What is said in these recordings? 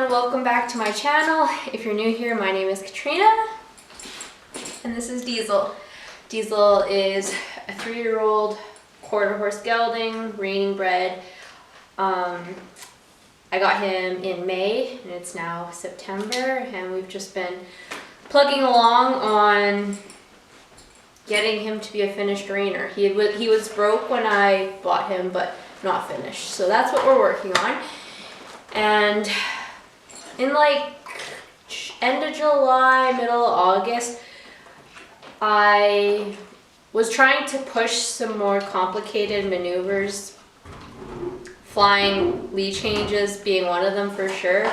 Welcome back to my channel. If you're new here, my name is Katrina and this is Diesel. Diesel is a 3-year-old quarter horse gelding, reining bred. I got him in May and it's now September, and we've just been plugging along on getting him to be a finished reiner. He was broke when I bought him, but not finished. So that's what we're working on. And in like end of July, middle of August, I was trying to push some more complicated maneuvers, flying lead changes being one of them for sure,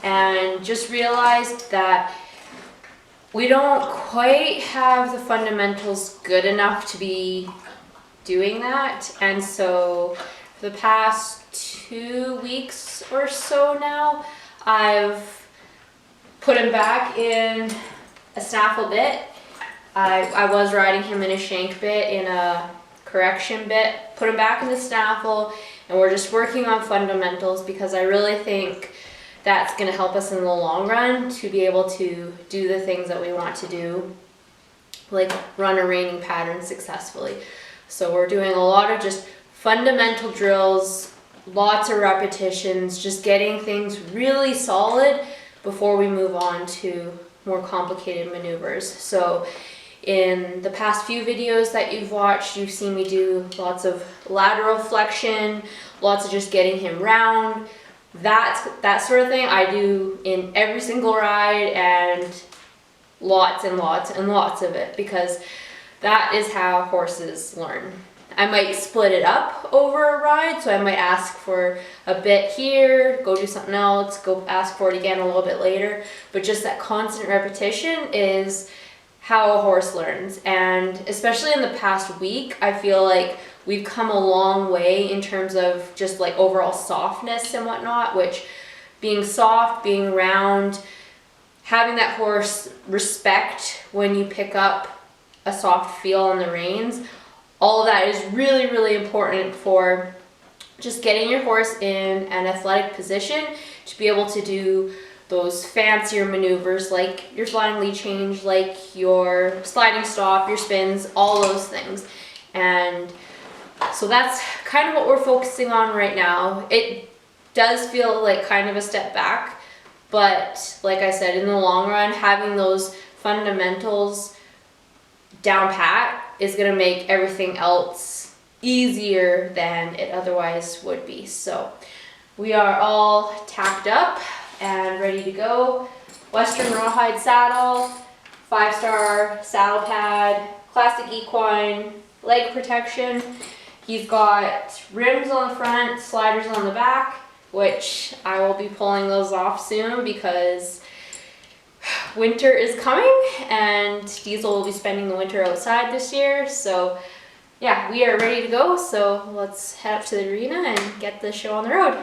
and just realized that we don't quite have the fundamentals good enough to be doing that. And so for the past 2 weeks or so now, I've put him back in a snaffle bit. I was riding him in a shank bit, in a correction bit, put him back in the snaffle, and we're just working on fundamentals because I really think that's going to help us in the long run to be able to do the things that we want to do, like run a reining pattern successfully. So we're doing a lot of just fundamental drills, lots of repetitions, just getting things really solid before we move on to more complicated maneuvers. So in the past few videos that you've watched, you've seen me do lots of lateral flexion, lots of just getting him round. That sort of thing I do in every single ride, and lots and lots and lots of it, because that is how horses learn. I might split it up over a ride, so I might ask for a bit here, go do something else, go ask for it again a little bit later, but just that constant repetition is how a horse learns. And especially in the past week, I feel like we've come a long way in terms of just like overall softness and whatnot, which being soft, being round, having that horse respect when you pick up a soft feel on the reins, all of that is really, really important for just getting your horse in an athletic position to be able to do those fancier maneuvers like your sliding lead change, like your sliding stop, your spins, all those things. And so that's kind of what we're focusing on right now. It does feel like kind of a step back, but like I said, in the long run, having those fundamentals down pat is going to make everything else easier than it otherwise would be. So we are all tacked up and ready to go. Western rawhide saddle, 5-star saddle pad, classic equine, leg protection. He's got rims on the front, sliders on the back, which I will be pulling those off soon because winter is coming and Diesel will be spending the winter outside this year. So yeah, we are ready to go. So let's head up to the arena and get the show on the road.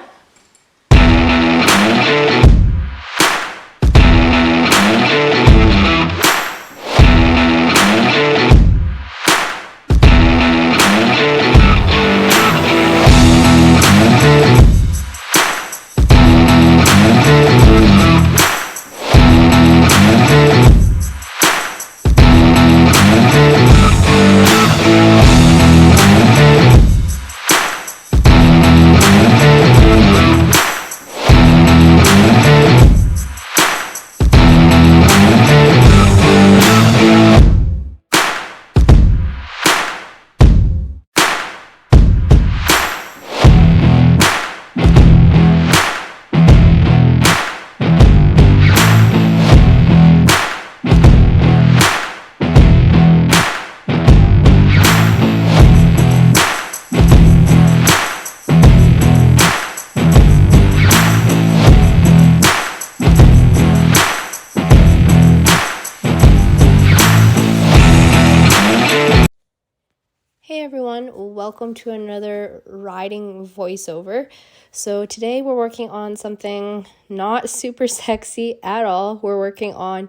welcome to another riding voiceover. So today we're working on something not super sexy at all. We're working on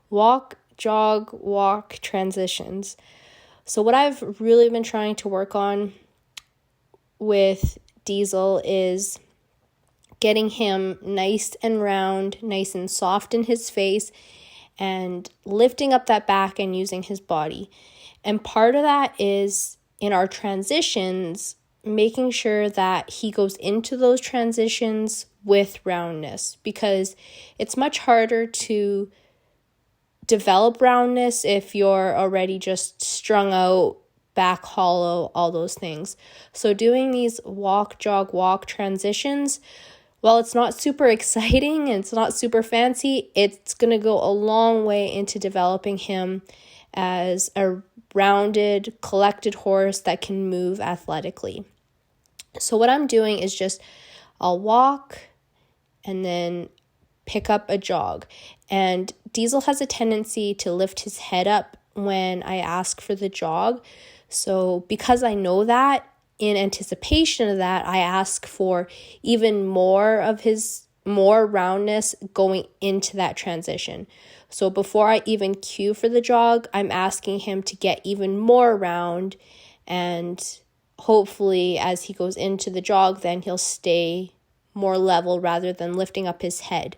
walk, jog, walk transitions. So what I've really been trying to work on with Diesel is getting him nice and round, nice and soft in his face, and lifting up that back and using his body. And part of that is in our transitions, making sure that he goes into those transitions with roundness, because it's much harder to develop roundness if you're already just strung out, back hollow, all those things. So doing these walk, jog, walk transitions, while it's not super exciting and it's not super fancy, it's going to go a long way into developing him as a rounded, collected horse that can move athletically. So what I'm doing is just I'll walk and then pick up a jog. And Diesel has a tendency to lift his head up when I ask for the jog. So because I know that, in anticipation of that, I ask for even more roundness going into that transition. So before I even cue for the jog, I'm asking him to get even more round, and hopefully as he goes into the jog, then he'll stay more level rather than lifting up his head.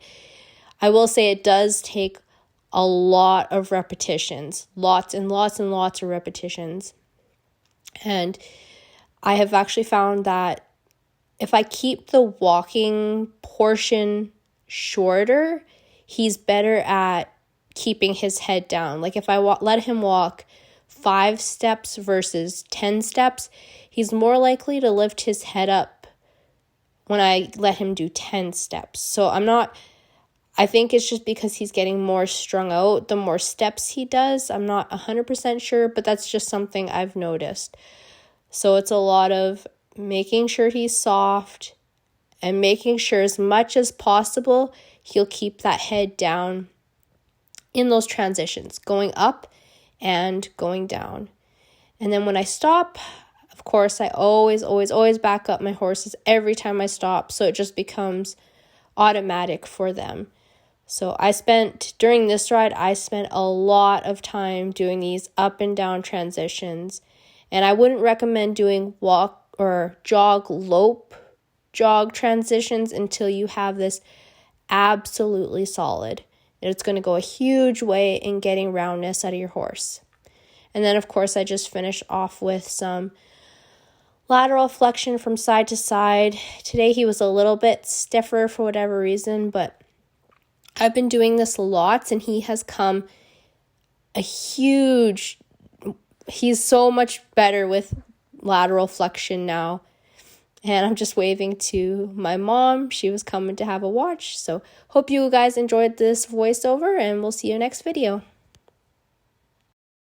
I will say it does take a lot of repetitions, lots and lots and lots of repetitions. And I have actually found that if I keep the walking portion shorter, he's better at keeping his head down. Like if I let him walk 5 steps versus 10 steps, he's more likely to lift his head up when I let him do 10 steps. So I think it's just because he's getting more strung out the more steps he does. I'm not 100% sure, but that's just something I've noticed. So it's a lot of making sure he's soft and making sure as much as possible he'll keep that head down in those transitions, going up and going down. And then when I stop, of course, I always back up my horses every time I stop, so it just becomes automatic for them. So during this ride, I spent a lot of time doing these up and down transitions. And I wouldn't recommend doing walk or jog, lope, jog transitions until you have this absolutely solid. And it's going to go a huge way in getting roundness out of your horse. And then, of course, I just finished off with some lateral flexion from side to side. Today he was a little bit stiffer for whatever reason, but I've been doing this lots and he has come he's so much better with lateral flexion now. And I'm just waving to my mom. She was coming to have a watch. So hope you guys enjoyed this voiceover, and we'll see you next video.